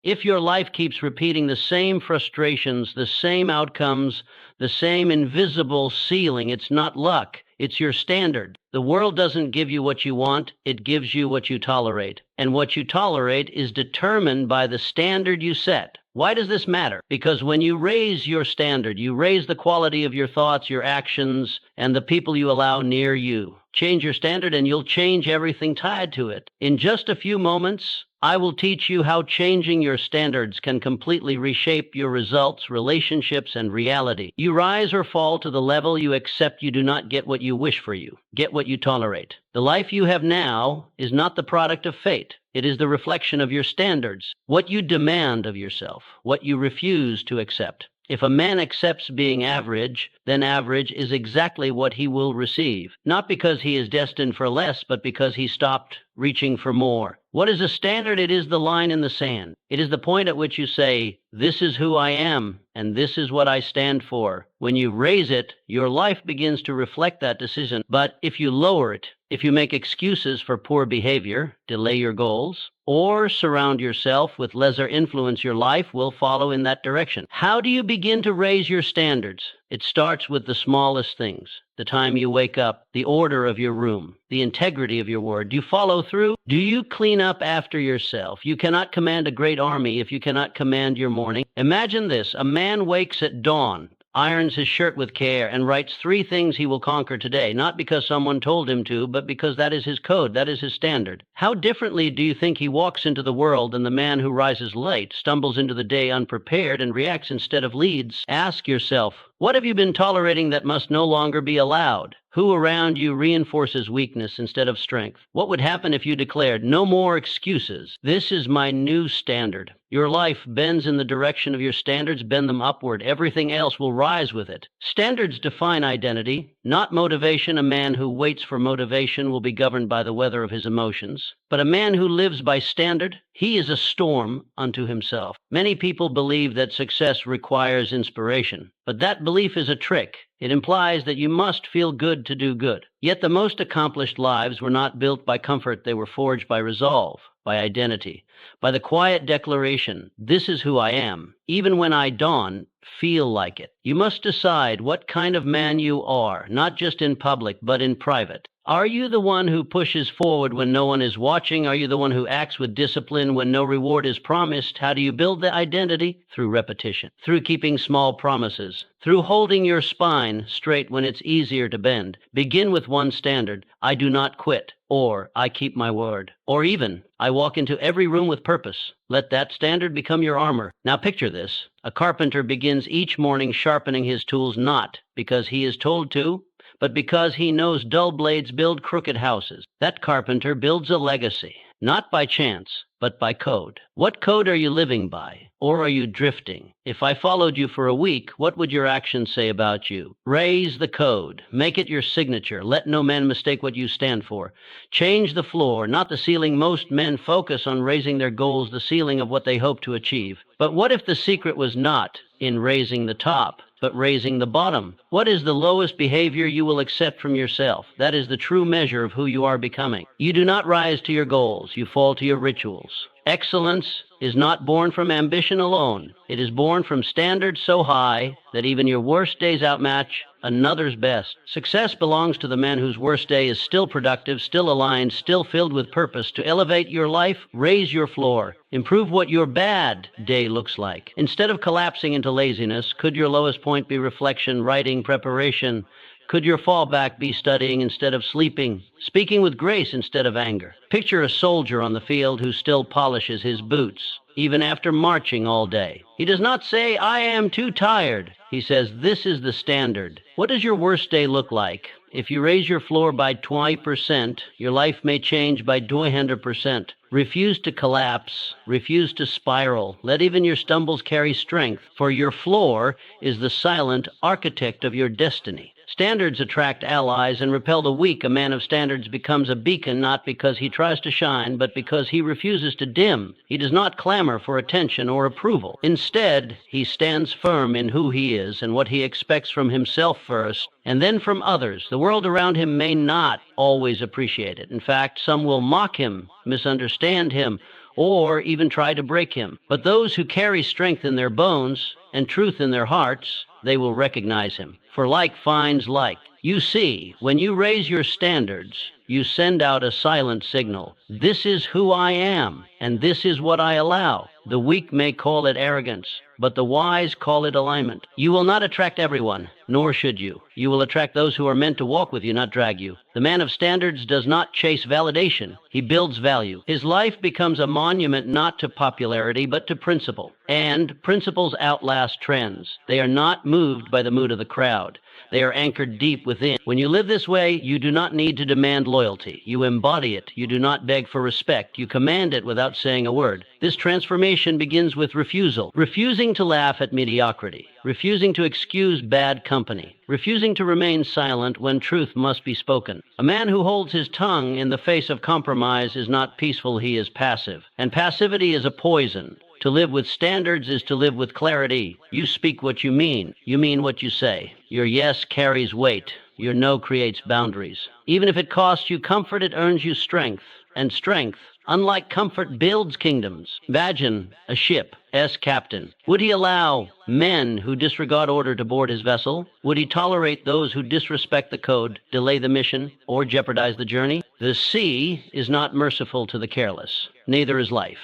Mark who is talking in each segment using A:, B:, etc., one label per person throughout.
A: If your life keeps repeating the same frustrations, the same outcomes, the same invisible ceiling, it's not luck. It's your standard. The world doesn't give you what you want, it gives you what you tolerate. And what you tolerate is determined by the standard you set. Why does this matter? Because when you raise your standard, you raise the quality of your thoughts, your actions, and the people you allow near you. Change your standard and you'll change everything tied to it. In just a few moments, I will teach you how changing your standards can completely reshape your results, relationships, and reality. You rise or fall to the level you accept you do not get what you wish for you. Get what you tolerate. The life you have now is not the product of fate. It is the reflection of your standards, what you demand of yourself, what you refuse to accept. If a man accepts being average, then average is exactly what he will receive. Not because he is destined for less, but because he stopped reaching for more. What is a standard? It is the line in the sand. It is the point at which you say, this is who I am, and this is what I stand for. When you raise it, your life begins to reflect that decision. But if you lower it, if you make excuses for poor behavior, delay your goals, or surround yourself with lesser influence, your life will follow in that direction. How do you begin to raise your standards? It starts with the smallest things. The time you wake up, the order of your room, the integrity of your word. Do you follow through? Do you clean up after yourself? You cannot command a great army if you cannot command your morning. Imagine this: a man wakes at dawn, irons his shirt with care, and writes 3 things he will conquer today, not because someone told him to, but because that is his code, that is his standard. How differently do you think he walks into the world than the man who rises late, stumbles into the day unprepared, and reacts instead of leads? Ask yourself, what have you been tolerating that must no longer be allowed? Who around you reinforces weakness instead of strength? What would happen if you declared, no more excuses? This is my new standard. Your life bends in the direction of your standards, bend them upward. Everything else will rise with it. Standards define identity, not motivation. A man who waits for motivation will be governed by the weather of his emotions. But a man who lives by standard, he is a storm unto himself. Many people believe that success requires inspiration, but that belief is a trick. It implies that you must feel good to do good. Yet the most accomplished lives were not built by comfort. They were forged by resolve, by identity, by the quiet declaration, this is who I am. Even when I dawn, feel like it. You must decide what kind of man you are, not just in public, but in private. Are you the one who pushes forward when no one is watching? Are you the one who acts with discipline when no reward is promised? How do you build the identity? Through repetition, through keeping small promises, through holding your spine straight when it's easier to bend. Begin with one standard: I do not quit, or I keep my word, or even I walk into every room with purpose. Let that standard become your armor. Now picture this. A carpenter begins each morning sharpening his tools not because he is told to, but because he knows dull blades build crooked houses. That carpenter builds a legacy, not by chance, but by code. What code are you living by? Or are you drifting? If I followed you for a week, what would your actions say about you? Raise the code. Make it your signature. Let no man mistake what you stand for. Change the floor, not the ceiling. Most men focus on raising their goals, the ceiling of what they hope to achieve. But what if the secret was not in raising the top, but raising the bottom? What is the lowest behavior you will accept from yourself? That is the true measure of who you are becoming. You do not rise to your goals. You fall to your rituals. Excellence is not born from ambition alone. It is born from standards so high that even your worst days outmatch another's best. Success belongs to the man whose worst day is still productive, still aligned, still filled with purpose. To elevate your life, raise your floor. Improve what your bad day looks like. Instead of collapsing into laziness, could your lowest point be reflection, writing, preparation? Could your fallback be studying instead of sleeping, speaking with grace instead of anger? Picture a soldier on the field who still polishes his boots, even after marching all day. He does not say, I am too tired. He says, this is the standard. What does your worst day look like? If you raise your floor by 20%, your life may change by 200%. Refuse to collapse. Refuse to spiral. Let even your stumbles carry strength, for your floor is the silent architect of your destiny. Standards attract allies and repel the weak. A man of standards becomes a beacon, not because he tries to shine, but because he refuses to dim. He does not clamor for attention or approval. Instead, he stands firm in who he is and what he expects from himself first, and then from others. The world around him may not always appreciate it. In fact, some will mock him, misunderstand him, or even try to break him. But those who carry strength in their bones and truth in their hearts, they will recognize him. For like finds like. You see, when you raise your standards, you send out a silent signal. This is who I am, and this is what I allow. The weak may call it arrogance, but the wise call it alignment. You will not attract everyone, nor should you. You will attract those who are meant to walk with you, not drag you. The man of standards does not chase validation. He builds value. His life becomes a monument not to popularity, but to principle. And principles outlast trends. They are not moved by the mood of the crowd. They are anchored deep within. When you live this way, you do not need to demand loyalty. You embody it. You do not beg for respect. You command it without saying a word. This transformation begins with refusal. Refusing to laugh at mediocrity. Refusing to excuse bad company. Refusing to remain silent when truth must be spoken. A man who holds his tongue in the face of compromise is not peaceful, he is passive. And passivity is a poison. To live with standards is to live with clarity. You speak what you mean. You mean what you say. Your yes carries weight. Your no creates boundaries. Even if it costs you comfort, it earns you strength. And strength, unlike comfort, builds kingdoms. Imagine a ship, captain. Would he allow men who disregard order to board his vessel? Would he tolerate those who disrespect the code, delay the mission, or jeopardize the journey? The sea is not merciful to the careless. Neither is life.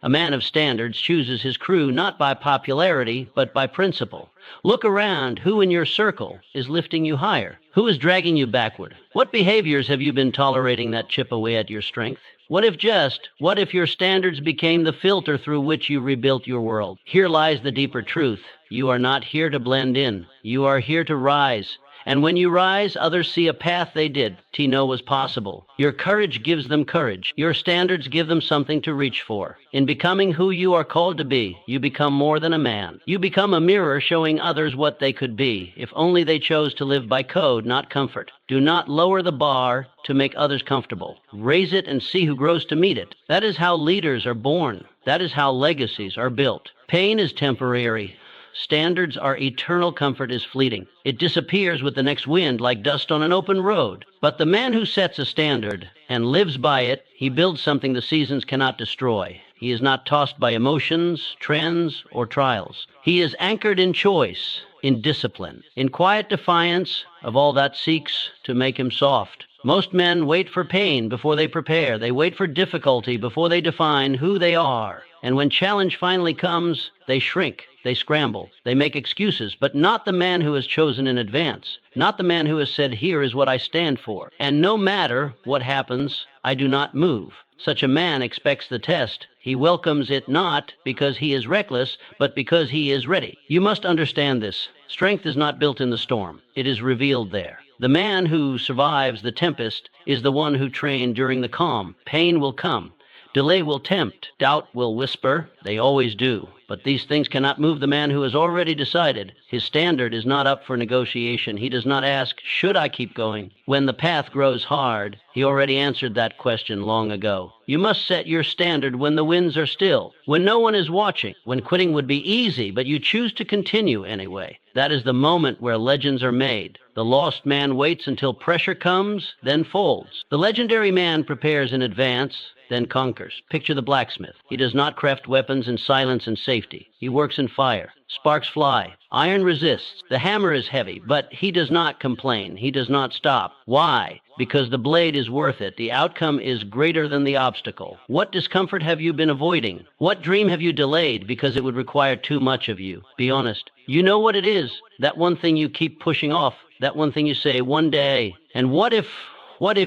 A: A man of standards chooses his crew not by popularity, but by principle. Look around. Who in your circle is lifting you higher? Who is dragging you backward? What behaviors have you been tolerating that chip away at your strength? What if your standards became the filter through which you rebuilt your world? Here lies the deeper truth. You are not here to blend in. You are here to rise. And when you rise, others see a path they did to know was possible. Your courage gives them courage. Your standards give them something to reach for. In becoming who you are called to be, you become more than a man. You become a mirror showing others what they could be, if only they chose to live by code, not comfort. Do not lower the bar to make others comfortable. Raise it and see who grows to meet it. That is how leaders are born. That is how legacies are built. Pain is temporary. Standards are eternal. Comfort is fleeting. It disappears with the next wind like dust on an open road. But the man who sets a standard and lives by it, he builds something the seasons cannot destroy. He is not tossed by emotions, trends, or trials. He is anchored in choice, in discipline, in quiet defiance of all that seeks to make him soft. Most men wait for pain before they prepare. They wait for difficulty before they define who they are. And when challenge finally comes, they shrink. They scramble. They make excuses, but not the man who has chosen in advance. Not the man who has said, here is what I stand for. And no matter what happens, I do not move. Such a man expects the test. He welcomes it not because he is reckless, but because he is ready. You must understand this. Strength is not built in the storm. It is revealed there. The man who survives the tempest is the one who trained during the calm. Pain will come. Delay will tempt. Doubt will whisper. They always do. But these things cannot move the man who has already decided. His standard is not up for negotiation. He does not ask, should I keep going? When the path grows hard, he already answered that question long ago. You must set your standard when the winds are still, when no one is watching, when quitting would be easy, but you choose to continue anyway. That is the moment where legends are made. The lost man waits until pressure comes, then folds. The legendary man prepares in advance, then conquers. Picture the blacksmith. He does not craft weapons in silence and safety. He works in fire. Sparks fly. Iron resists. The hammer is heavy, but he does not complain. He does not stop. Why? Because the blade is worth it. The outcome is greater than the obstacle. What discomfort have you been avoiding? What dream have you delayed because it would require too much of you? Be honest. You know what it is. That one thing you keep pushing off. That one thing you say, one day. And what if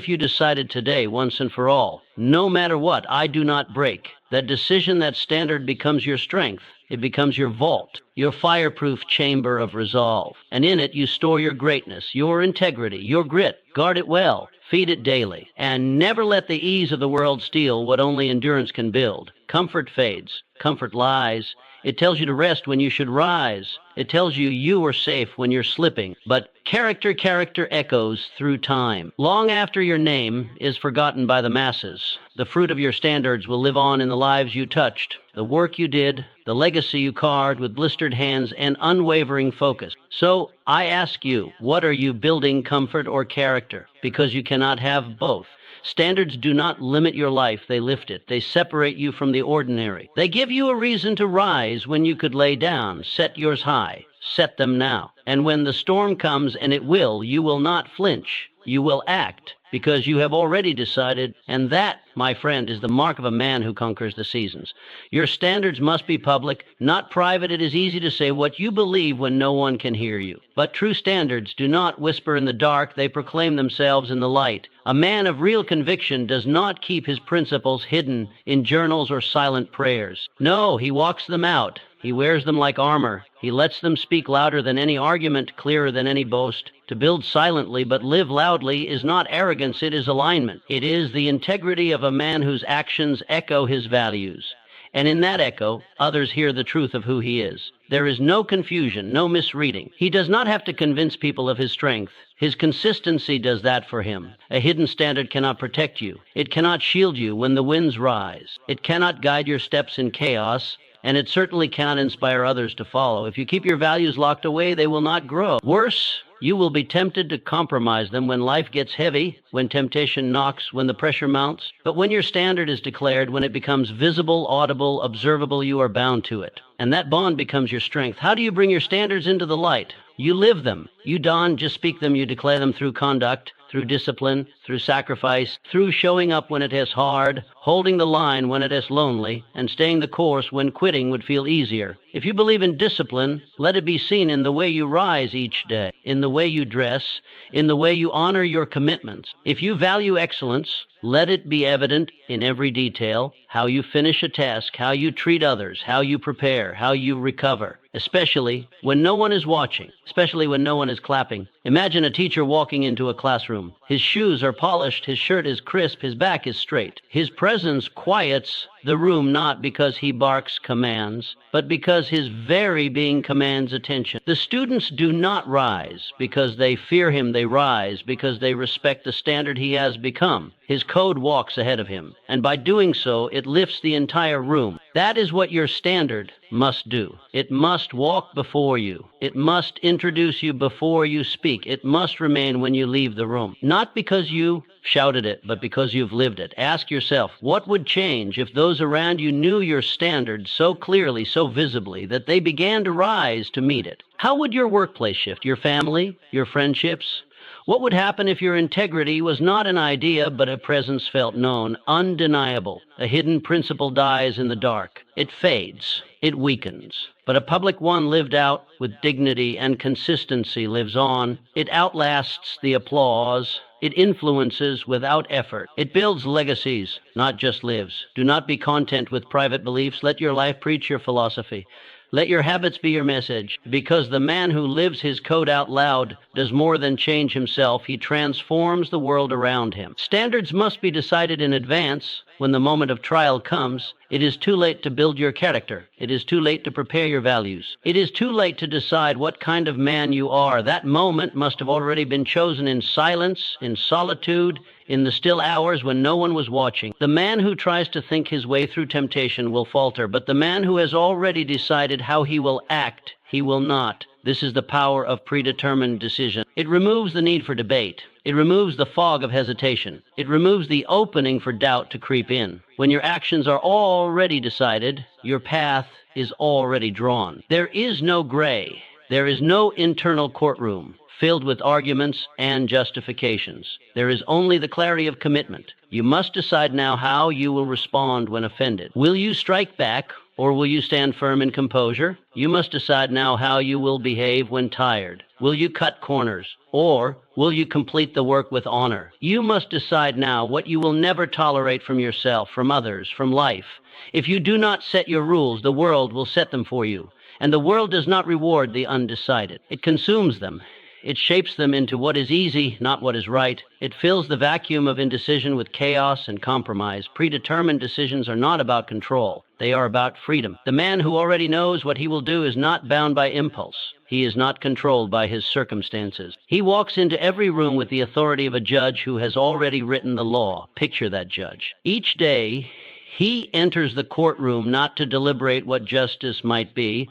A: you decided today, once and for all, no matter what, I do not break? That decision, that standard becomes your strength. It becomes your vault, your fireproof chamber of resolve. And in it, you store your greatness, your integrity, your grit. Guard it well. Feed it daily. And never let the ease of the world steal what only endurance can build. Comfort fades. Comfort lies. It tells you to rest when you should rise. It tells you you are safe when you're slipping. But character echoes through time. Long after your name is forgotten by the masses, the fruit of your standards will live on in the lives you touched, the work you did, the legacy you carved with blistered hands and unwavering focus. So I ask you, what are you building, comfort or character? Because you cannot have both. Standards do not limit your life, they lift it. They separate you from the ordinary. They give you a reason to rise when you could lay down. Set yours high. Set them now. And when the storm comes, and it will, you will not flinch. You will act, because you have already decided, and that, my friend, is the mark of a man who conquers the seasons. Your standards must be public, not private. It is easy to say what you believe when no one can hear you. But true standards do not whisper in the dark, they proclaim themselves in the light. A man of real conviction does not keep his principles hidden in journals or silent prayers. No, he walks them out. He wears them like armor. He lets them speak louder than any argument, clearer than any boast. To build silently but live loudly is not arrogance, it is alignment. It is the integrity of a man whose actions echo his values. And in that echo, others hear the truth of who he is. There is no confusion, no misreading. He does not have to convince people of his strength. His consistency does that for him. A hidden standard cannot protect you. It cannot shield you when the winds rise. It cannot guide your steps in chaos. And it certainly cannot inspire others to follow. If you keep your values locked away, they will not grow. Worse, you will be tempted to compromise them when life gets heavy, when temptation knocks, when the pressure mounts. But when your standard is declared, when it becomes visible, audible, observable, you are bound to it. And that bond becomes your strength. How do you bring your standards into the light? You live them. You don't just speak them, you declare them through conduct, through discipline, through sacrifice, through showing up when it is hard, holding the line when it is lonely, and staying the course when quitting would feel easier. If you believe in discipline, let it be seen in the way you rise each day, in the way you dress, in the way you honor your commitments. If you value excellence, let it be evident in every detail, how you finish a task, how you treat others, how you prepare, how you recover, especially when no one is watching, especially when no one is clapping. Imagine a teacher walking into a classroom. His shoes are polished, his shirt is crisp, his back is straight. His presence quiets the room not because he barks commands, but because his very being commands attention. The students do not rise because they fear him, they rise because they respect the standard he has become. His code walks ahead of him, and by doing so, it lifts the entire room. That is what your standard must do. It must walk before you. It must introduce you before you speak. It must remain when you leave the room. Not because you shouted it, but because you've lived it. Ask yourself, what would change if those around you knew your standard so clearly, so visibly, that they began to rise to meet it? How would your workplace shift? Your family? Your friendships? What would happen if your integrity was not an idea, but a presence felt known, undeniable? A hidden principle dies in the dark. It fades. It weakens. But a public one lived out with dignity and consistency lives on. It outlasts the applause. It influences without effort. It builds legacies, not just lives. Do not be content with private beliefs. Let your life preach your philosophy. Let your habits be your message, because the man who lives his code out loud does more than change himself. He transforms the world around him. Standards must be decided in advance. When the moment of trial comes, it is too late to build your character. It is too late to prepare your values. It is too late to decide what kind of man you are. That moment must have already been chosen in silence, in solitude, in the still hours when no one was watching. The man who tries to think his way through temptation will falter, but the man who has already decided how he will act, he will not. This is the power of predetermined decision. It removes the need for debate. It removes the fog of hesitation. It removes the opening for doubt to creep in. When your actions are already decided, your path is already drawn. There is no gray. There is no internal courtroom filled with arguments and justifications. There is only the clarity of commitment. You must decide now how you will respond when offended. Will you strike back, or will you stand firm in composure? You must decide now how you will behave when tired. Will you cut corners, or will you complete the work with honor? You must decide now what you will never tolerate from yourself, from others, from life. If you do not set your rules, the world will set them for you. And the world does not reward the undecided. It consumes them. It shapes them into what is easy, not what is right. It fills the vacuum of indecision with chaos and compromise. Predetermined decisions are not about control. They are about freedom. The man who already knows what he will do is not bound by impulse. He is not controlled by his circumstances. He walks into every room with the authority of a judge who has already written the law. Picture that judge. Each day, he enters the courtroom not to deliberate what justice might be,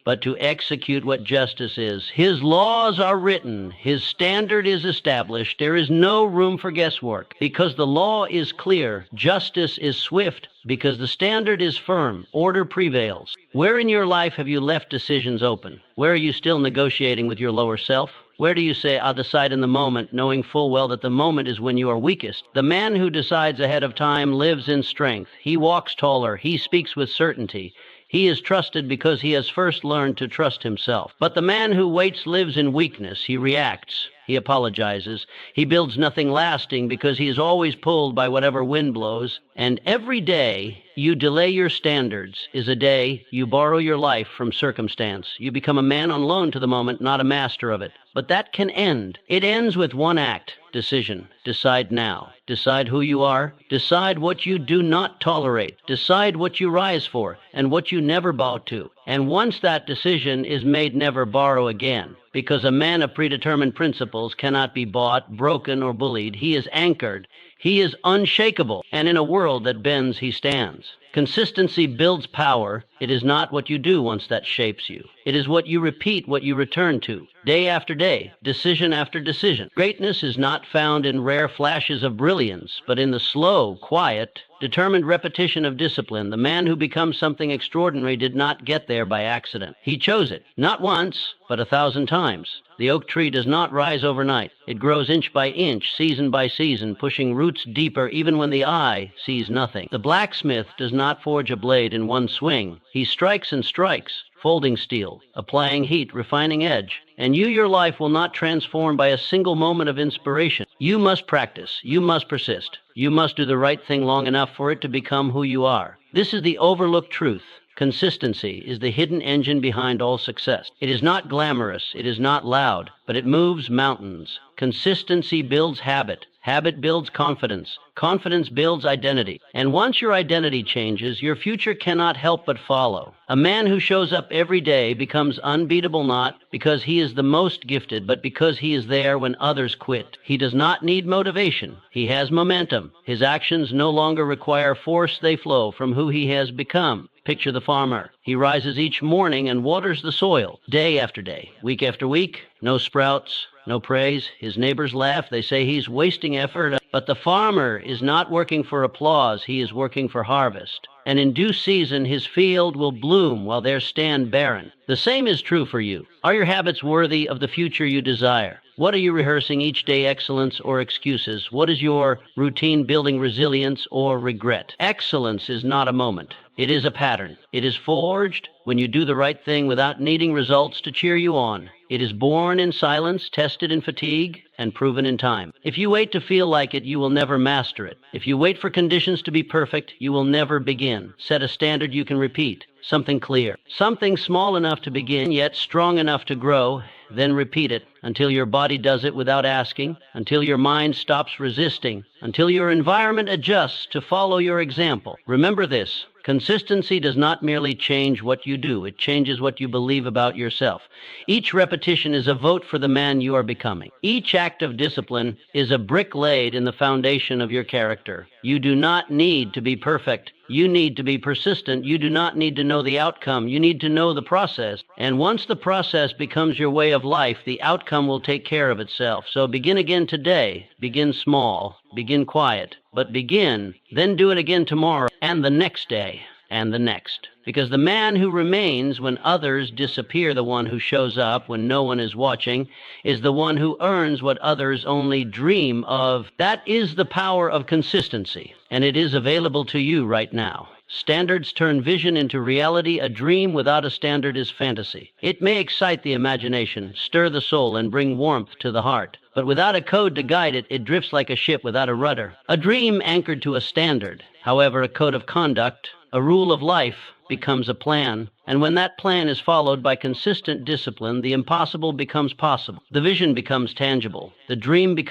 A: but to execute what justice is. His laws are written. His standard is established. There is no room for guesswork. Because the law is clear, justice is swift. Because the standard is firm, order prevails. Where in your life have you left decisions open? Where are you still negotiating with your lower self? Where do you say, I'll decide in the moment, knowing full well that the moment is when you are weakest? The man who decides ahead of time lives in strength. He walks taller. He speaks with certainty. He is trusted because he has first learned to trust himself. But the man who waits lives in weakness. He reacts. He apologizes. He builds nothing lasting because he is always pulled by whatever wind blows. And every day you delay your standards is a day you borrow your life from circumstance. You become a man on loan to the moment, not a master of it. But that can end. It ends with one act. Decision. Decide now. Decide who you are. Decide what you do not tolerate. Decide what you rise for and what you never bow to. And once that decision is made, never borrow again. Because a man of predetermined principles cannot be bought, broken, or bullied. He is anchored. He is unshakable. And in a world that bends, he stands. Consistency builds power. It is not what you do once that shapes you. It is what you repeat, what you return to, day after day, decision after decision. Greatness is not found in rare flashes of brilliance, but in the slow, quiet, determined repetition of discipline. The man who becomes something extraordinary did not get there by accident. He chose it, not once, but 1,000 times. The oak tree does not rise overnight. It grows inch by inch, season by season, pushing roots deeper even when the eye sees nothing. The blacksmith does not forge a blade in one swing. He strikes and strikes, folding steel, applying heat, refining edge. And your life will not transform by a single moment of inspiration. You must practice. You must persist. You must do the right thing long enough for it to become who you are. This is the overlooked truth. Consistency is the hidden engine behind all success. It is not glamorous, it is not loud, but it moves mountains. Consistency builds habit. Habit builds confidence. Confidence builds identity. And once your identity changes, your future cannot help but follow. A man who shows up every day becomes unbeatable, not because he is the most gifted, but because he is there when others quit. He does not need motivation. He has momentum. His actions no longer require force. They flow from who he has become. Picture the farmer. He rises each morning and waters the soil, day after day, week after week. No sprouts, no praise. His neighbors laugh. They say he's wasting effort. But the farmer is not working for applause. He is working for harvest. And in due season, his field will bloom while theirs stand barren. The same is true for you. Are your habits worthy of the future you desire? What are you rehearsing each day, excellence or excuses? What is your routine building resilience or regret? Excellence is not a moment. It is a pattern. It is forged when you do the right thing without needing results to cheer you on. It is born in silence, tested in fatigue, and proven in time. If you wait to feel like it, you will never master it. If you wait for conditions to be perfect, you will never begin. Set a standard you can repeat. Something clear. Something small enough to begin, yet strong enough to grow. Then repeat it until your body does it without asking, until your mind stops resisting, until your environment adjusts to follow your example. Remember this. Consistency does not merely change what you do, it changes what you believe about yourself. Each repetition is a vote for the man you are becoming. Each act of discipline is a brick laid in the foundation of your character. You do not need to be perfect. You need to be persistent. You do not need to know the outcome. You need to know the process. And once the process becomes your way of life, the outcome will take care of itself. So begin again today. Begin small. Begin quiet. But begin, then do it again tomorrow, and the next day, and the next. Because the man who remains when others disappear, the one who shows up when no one is watching, is the one who earns what others only dream of. That is the power of consistency, and it is available to you right now. Standards turn vision into reality. A dream without a standard is fantasy. It may excite the imagination, stir the soul, and bring warmth to the heart. But without a code to guide it, it drifts like a ship without a rudder. A dream anchored to a standard, however, a code of conduct, a rule of life, becomes a plan. And when that plan is followed by consistent discipline, the impossible becomes possible. The vision becomes tangible. The dream becomes